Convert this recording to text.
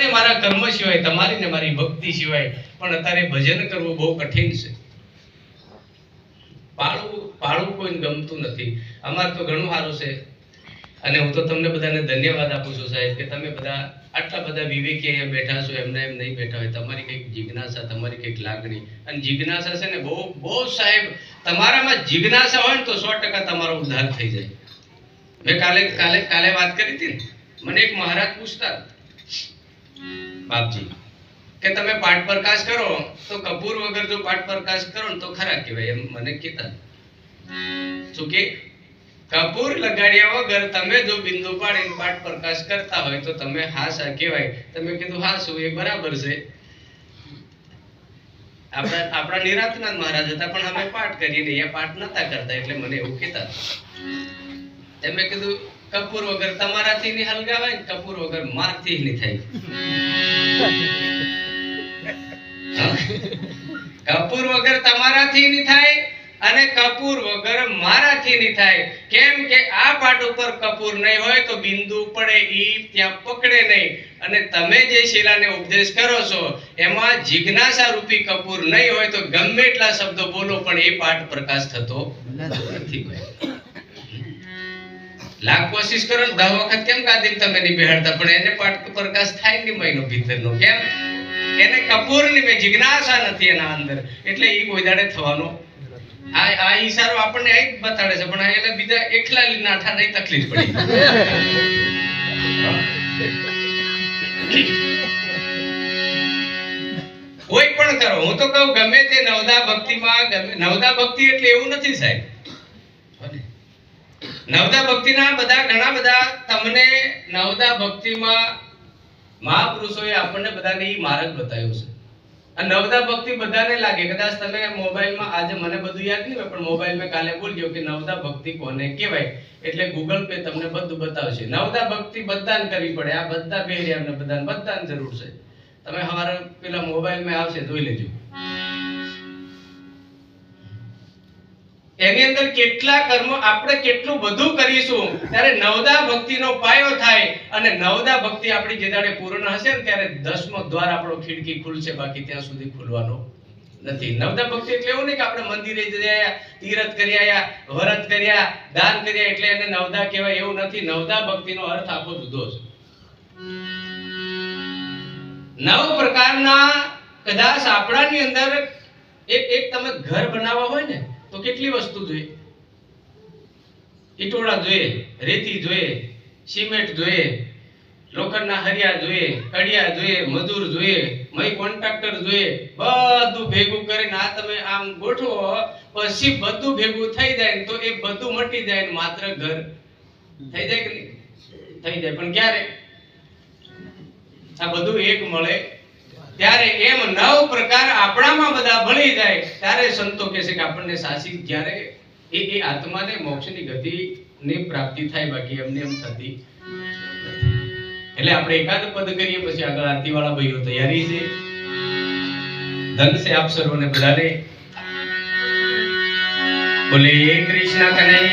ને મારા કર્મ સિવાય, તમારી ને મારી ભક્તિ સિવાય પણ અત્યારે ભજન કરવું બહુ કઠિન છે. પાળવું કોઈને ગમતું નથી. અમાર તો ઘણું સારું છે અને હું તો તમને બધાને ધન્યવાદ આપું છું સાહેબ કે તમે બધા આટલા બધા વિવેકી અહીંયા બેઠા છો. એમને એમ નહીં બેઠા હોય. તમારી કંઈક જિજ્ઞાસા, તમારી કંઈક લાગણી, અને જિજ્ઞાસા છે ને બહુ સાહેબ, તમારામાં જિજ્ઞાસા હોય ને તો 100% તમારો ઉદ્ધાર થઈ જાય. મેં કાલે વાત કરી હતી ને, મને એક મહારાજ પૂછતા, બાપજી કે તમે પાઠ પ્રકાશ કરો તો કપૂર વગર જો પાઠ પ્રકાશ કરો ને તો ખરા કહેવાય. એમ મને કહેતા શું કે કપૂર લગાડ્યા વગર તમે જો બિંદુ પાડીને પાઠ પ્રકાશ કરતા હોય તો તમે હાસા કહેવાય. તમે કીધું હાસું એ બરાબર છે. આપણા નિરાંતનાથ મહારાજ હતા પણ અમે પાઠ કરીએ ને, એ પાઠ નતા કરતા એટલે મને એવું કહેતા. મેં કીધું કપૂર વગર તમારાથી નહીં હલગાવાય, કપૂર વગર મારથી નહીં થાય. કપૂર વગર તમારાથી નહીં થાય અને કપૂર વગર મારાથી નહીં થાય. કેમ કે આ પાટ ઉપર કપૂર નહીં હોય તો બિંદુ પડે ઈ ત્યાં પકડે નહીં. અને તમે જે શીલાને ઉપદેશ કરો છો એમાં જિજ્ઞાસા રૂપી કપૂર નહીં હોય તો ગમે એટલા શબ્દો બોલો પણ એ પાઠ પ્રકાશ થતો નથી. લાખ કોશિશ કરો ને 10 વખત કેમ ગાદી તમે નહીં બેહાડતા પણ એને પાઠ પ્રકાશ થાય નહીં મહિનો ભીતરનો. કેમ? એને કપૂરની મેં જિજ્ઞાસા નથી એના અંદર, એટલે ઈ કોઈ દાડે થવાનો. આ ઈશારો આપણને આ જ બતાડે છે પણ એટલે બીજા એકલા નાઠા નહીં તકલીફ પડી. કોઈ પણ કરો, હું તો કહું ગમે તે નવદા ભક્તિમાં, નવદા ભક્તિ એટલે એવું નથી સાહેબ. નવદા ભક્તિના ઘણા બધા તમને નવદા ભક્તિમાં મહાપુરુષોએ આપણને બધાને ઈ માર્ગ બતાવ્યો છે. અને નવદા ભક્તિ બધાને લાગે, કદાચ તમે મોબાઈલમાં આજે મને બધું યાદ નહીં હોય પણ મોબાઈલમાં કાલે બોલજો કે નવદા ભક્તિ કોને કહેવાય એટલે ગૂગલ પે તમને બધું બતાવશે. નવદા ભક્તિ બધાને કરવી પડે. આ બધા બેરિયાને બધાને જરૂર છે. તમે હવારે પેલા મોબાઈલમાં આવશે જોઈ લેજો. એની અંદર કેટલા કર્મો આપણે કેટલું બધું કરીશું ત્યારે નવદા ભક્તિનો પાયો થાય. અને નવદા ભક્તિ આપણી જે દાડે પૂર્ણ હશે ને ત્યારે 10મો દ્વાર આપણો ખિડકી ખુલશે, બાકી ત્યાં સુધી ખુલવાનો નથી. નવદા ભક્તિ એટલે એવું નહીં કે આપણે મંદિરે જયા, તીરથ કરી આયા, વ્રત કર્યા, દાન કર્યા એટલે એને નવદા કહેવાય, એવું નથી. નવદા ભક્તિનો અર્થ આખો જુદો છે. 9 પ્રકારના કદાચ આપણાની અંદર એક તમે ઘર બનાવવા હોય ને તો કેટલી વસ્તુ જોઈએ? ઈટોડા જોઈએ, રેતી જોઈએ, સિમેન્ટ જોઈએ, લોખંડના હરિયા જોઈએ, કડિયા જોઈએ, મજૂર જોઈએ, મય કોન્ટ્રાક્ટર જોઈએ. બધું ભેગું કરીને આ તમે આમ ગોઠવો પછી બધું ભેગું થઈ જાય તો એ બધું મટી જાય ને માત્ર ઘર થઈ જાય કે નહીં? થઈ જાય. પણ ક્યારે આ બધું એક મળે ત્યારે. એમ 9 પ્રકાર આપણામાં બધા ભળી જાય ત્યારે સંતો કહે છે કે આપણને સાચી જ્યારે એ આત્માને મોક્ષની ગતિની પ્રાપ્તિ થાય, બાકી એમને એમ થતી. એટલે આપણે એકાદ પદ કરીએ પછી આગળ આરતી વાળા ભાઈઓ તૈયારી છે. ધન છે આપ સર્વને બધાને. બોલે કૃષ્ણ કનૈયા.